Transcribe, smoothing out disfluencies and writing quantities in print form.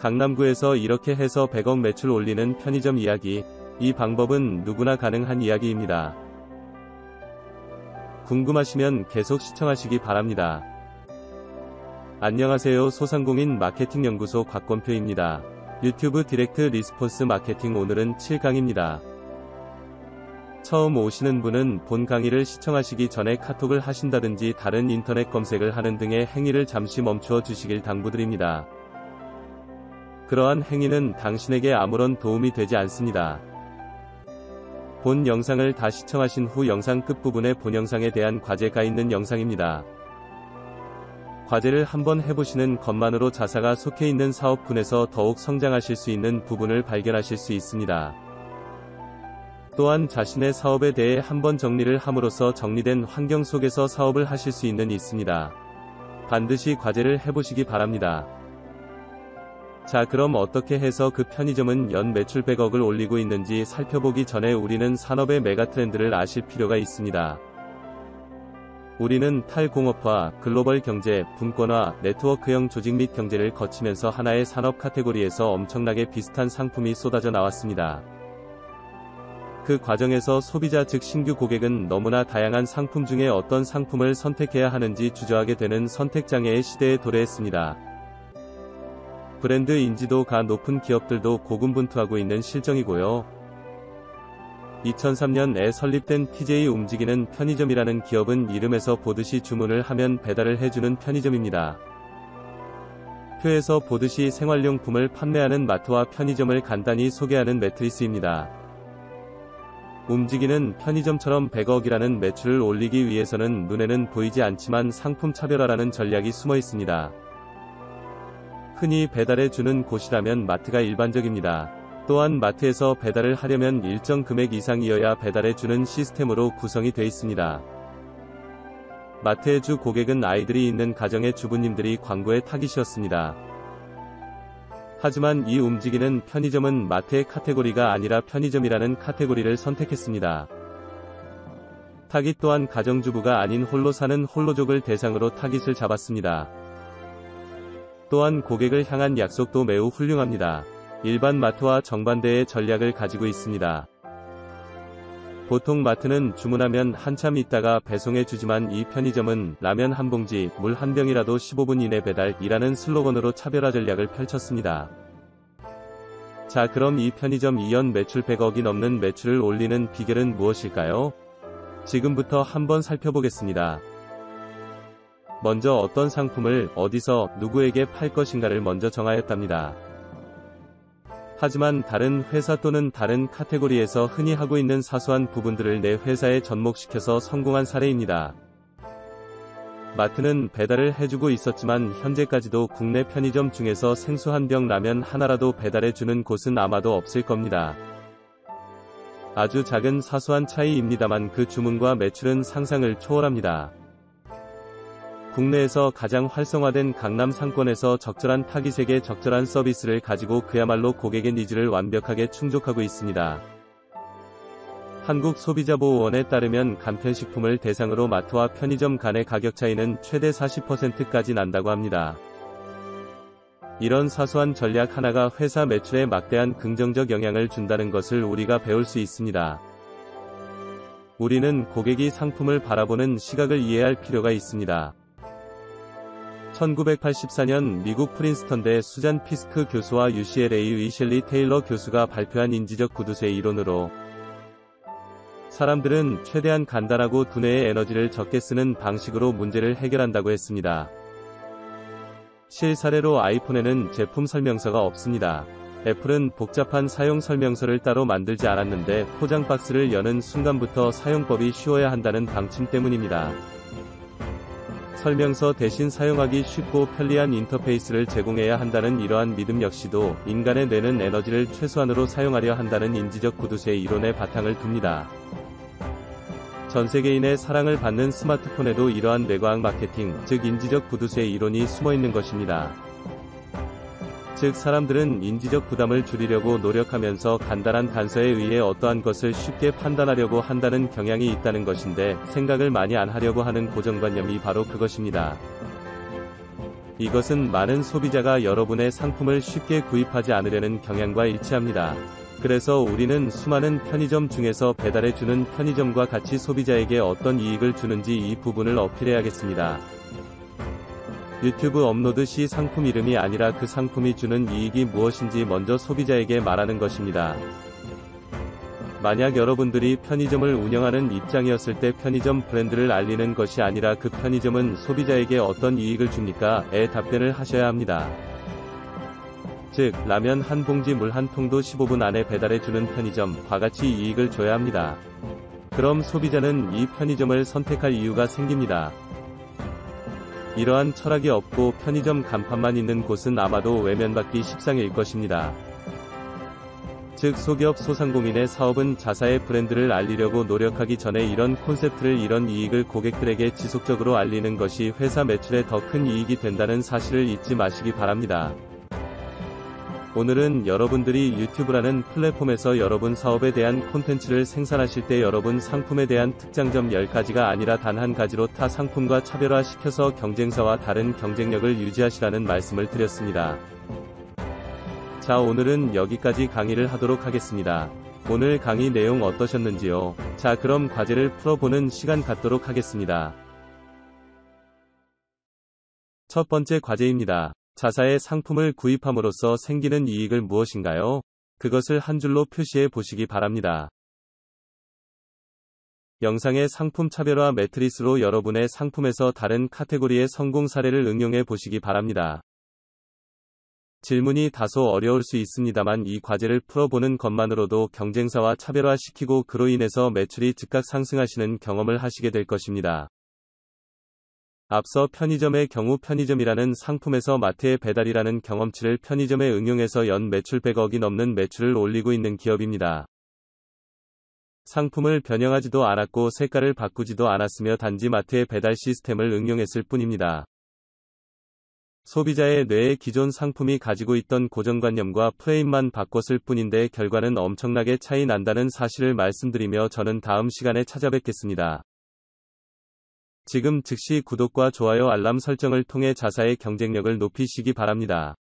강남구에서 이렇게 해서 100억 매출 올리는 편의점 이야기. 이 방법은 누구나 가능한 이야기입니다. 궁금하시면 계속 시청하시기 바랍니다. 안녕하세요. 소상공인 마케팅 연구소 곽권표입니다. 유튜브 디렉트 리스폰스 마케팅 오늘은 7강입니다. 처음 오시는 분은 본 강의를 시청하시기 전에 카톡을 하신다든지 다른 인터넷 검색을 하는 등의 행위를 잠시 멈추어 주시길 당부드립니다. 그러한 행위는 당신에게 아무런 도움이 되지 않습니다. 본 영상을 다 시청하신 후 영상 끝부분에 본 영상에 대한 과제가 있는 영상입니다. 과제를 한번 해보시는 것만으로 자사가 속해 있는 사업군에서 더욱 성장하실 수 있는 부분을 발견하실 수 있습니다. 또한 자신의 사업에 대해 한번 정리를 함으로써 정리된 환경 속에서 사업을 하실 수 있습니다. 반드시 과제를 해보시기 바랍니다. 자, 그럼 어떻게 해서 그 편의점은 연 매출 100억을 올리고 있는지 살펴보기 전에 우리는 산업의 메가트렌드를 아실 필요가 있습니다. 우리는 탈공업화, 글로벌 경제, 분권화, 네트워크형 조직 및 경제를 거치면서 하나의 산업 카테고리에서 엄청나게 비슷한 상품이 쏟아져 나왔습니다. 그 과정에서 소비자 즉 신규 고객은 너무나 다양한 상품 중에 어떤 상품을 선택해야 하는지 주저하게 되는 선택장애의 시대에 도래했습니다. 브랜드 인지도가 높은 기업들도 고군분투하고 있는 실정이고요. 2003년에 설립된 TJ 움직이는 편의점이라는 기업은 이름에서 보듯이 주문을 하면 배달을 해주는 편의점입니다. 표에서 보듯이 생활용품을 판매하는 마트와 편의점을 간단히 소개하는 매트리스입니다. 움직이는 편의점처럼 100억이라는 매출을 올리기 위해서는 눈에는 보이지 않지만 상품 차별화라는 전략이 숨어 있습니다. 흔히 배달해주는 곳이라면 마트가 일반적입니다. 또한 마트에서 배달을 하려면 일정 금액 이상이어야 배달해주는 시스템으로 구성이 되어 있습니다. 마트의 주 고객은 아이들이 있는 가정의 주부님들이 광고의 타깃이었습니다. 하지만 이 움직이는 편의점은 마트의 카테고리가 아니라 편의점이라는 카테고리를 선택했습니다. 타깃 또한 가정주부가 아닌 홀로 사는 홀로족을 대상으로 타깃을 잡았습니다. 또한 고객을 향한 약속도 매우 훌륭합니다. 일반 마트와 정반대의 전략을 가지고 있습니다. 보통 마트는 주문하면 한참 있다가 배송해 주지만 이 편의점은 라면 한 봉지, 물 한 병이라도 15분 이내 배달이라는 슬로건으로 차별화 전략을 펼쳤습니다. 자, 그럼 이 편의점 2년 매출 100억이 넘는 매출을 올리는 비결은 무엇일까요? 지금부터 한번 살펴보겠습니다. 먼저 어떤 상품을 어디서 누구에게 팔 것인가를 먼저 정하였답니다. 하지만 다른 회사 또는 다른 카테고리에서 흔히 하고 있는 사소한 부분들을 내 회사에 접목시켜서 성공한 사례입니다. 마트는 배달을 해주고 있었지만 현재까지도 국내 편의점 중에서 생수 한 병 라면 하나라도 배달해주는 곳은 아마도 없을 겁니다. 아주 작은 사소한 차이입니다만 그 주문과 매출은 상상을 초월합니다. 국내에서 가장 활성화된 강남 상권에서 적절한 타깃에게 적절한 서비스를 가지고 그야말로 고객의 니즈를 완벽하게 충족하고 있습니다. 한국소비자보호원에 따르면 간편식품을 대상으로 마트와 편의점 간의 가격 차이는 최대 40%까지 난다고 합니다. 이런 사소한 전략 하나가 회사 매출에 막대한 긍정적 영향을 준다는 것을 우리가 배울 수 있습니다. 우리는 고객이 상품을 바라보는 시각을 이해할 필요가 있습니다. 1984년 미국 프린스턴대 수잔 피스크 교수와 UCLA의 셸리 테일러 교수가 발표한 인지적 구두쇠 이론으로 사람들은 최대한 간단하고 두뇌의 에너지를 적게 쓰는 방식으로 문제를 해결한다고 했습니다. 실사례로 아이폰에는 제품 설명서가 없습니다. 애플은 복잡한 사용 설명서를 따로 만들지 않았는데 포장 박스를 여는 순간부터 사용법이 쉬워야 한다는 방침 때문입니다. 설명서 대신 사용하기 쉽고 편리한 인터페이스를 제공해야 한다는 이러한 믿음 역시도 인간의 뇌는 에너지를 최소한으로 사용하려 한다는 인지적 구두쇠 이론에 바탕을 둡니다. 전 세계인의 사랑을 받는 스마트폰에도 이러한 뇌과학 마케팅, 즉 인지적 구두쇠 이론이 숨어 있는 것입니다. 즉 사람들은 인지적 부담을 줄이려고 노력하면서 간단한 단서에 의해 어떠한 것을 쉽게 판단하려고 한다는 경향이 있다는 것인데 생각을 많이 안 하려고 하는 고정관념이 바로 그것입니다. 이것은 많은 소비자가 여러분의 상품을 쉽게 구입하지 않으려는 경향과 일치합니다. 그래서 우리는 수많은 편의점 중에서 배달해주는 편의점과 같이 소비자에게 어떤 이익을 주는지 이 부분을 어필해야겠습니다. 유튜브 업로드 시 상품 이름이 아니라 그 상품이 주는 이익이 무엇인지 먼저 소비자에게 말하는 것입니다. 만약 여러분들이 편의점을 운영하는 입장이었을 때 편의점 브랜드를 알리는 것이 아니라 그 편의점은 소비자에게 어떤 이익을 줍니까? 에 답변을 하셔야 합니다. 즉, 라면 한 봉지 물 한 통도 15분 안에 배달해주는 편의점과 같이 이익을 줘야 합니다. 그럼 소비자는 이 편의점을 선택할 이유가 생깁니다. 이러한 철학이 없고 편의점 간판만 있는 곳은 아마도 외면받기 십상일 것입니다. 즉, 소기업 소상공인의 사업은 자사의 브랜드를 알리려고 노력하기 전에 이런 콘셉트를 이런 이익을 고객들에게 지속적으로 알리는 것이 회사 매출에 더 큰 이익이 된다는 사실을 잊지 마시기 바랍니다. 오늘은 여러분들이 유튜브라는 플랫폼에서 여러분 사업에 대한 콘텐츠를 생산하실 때 여러분 상품에 대한 특장점 10가지가 아니라 단 한 가지로 타 상품과 차별화시켜서 경쟁사와 다른 경쟁력을 유지하시라는 말씀을 드렸습니다. 자, 오늘은 여기까지 강의를 하도록 하겠습니다. 오늘 강의 내용 어떠셨는지요? 자, 그럼 과제를 풀어보는 시간 갖도록 하겠습니다. 첫 번째 과제입니다. 자사의 상품을 구입함으로써 생기는 이익을 무엇인가요? 그것을 한 줄로 표시해 보시기 바랍니다. 영상의 상품 차별화 매트리스로 여러분의 상품에서 다른 카테고리의 성공 사례를 응용해 보시기 바랍니다. 질문이 다소 어려울 수 있습니다만 이 과제를 풀어보는 것만으로도 경쟁사와 차별화시키고 그로 인해서 매출이 즉각 상승하시는 경험을 하시게 될 것입니다. 앞서 편의점의 경우 편의점이라는 상품에서 마트의 배달이라는 경험치를 편의점에 응용해서 연 매출 100억이 넘는 매출을 올리고 있는 기업입니다. 상품을 변형하지도 않았고 색깔을 바꾸지도 않았으며 단지 마트의 배달 시스템을 응용했을 뿐입니다. 소비자의 뇌에 기존 상품이 가지고 있던 고정관념과 프레임만 바꿨을 뿐인데 결과는 엄청나게 차이 난다는 사실을 말씀드리며 저는 다음 시간에 찾아뵙겠습니다. 지금 즉시 구독과 좋아요 알람 설정을 통해 자사의 경쟁력을 높이시기 바랍니다.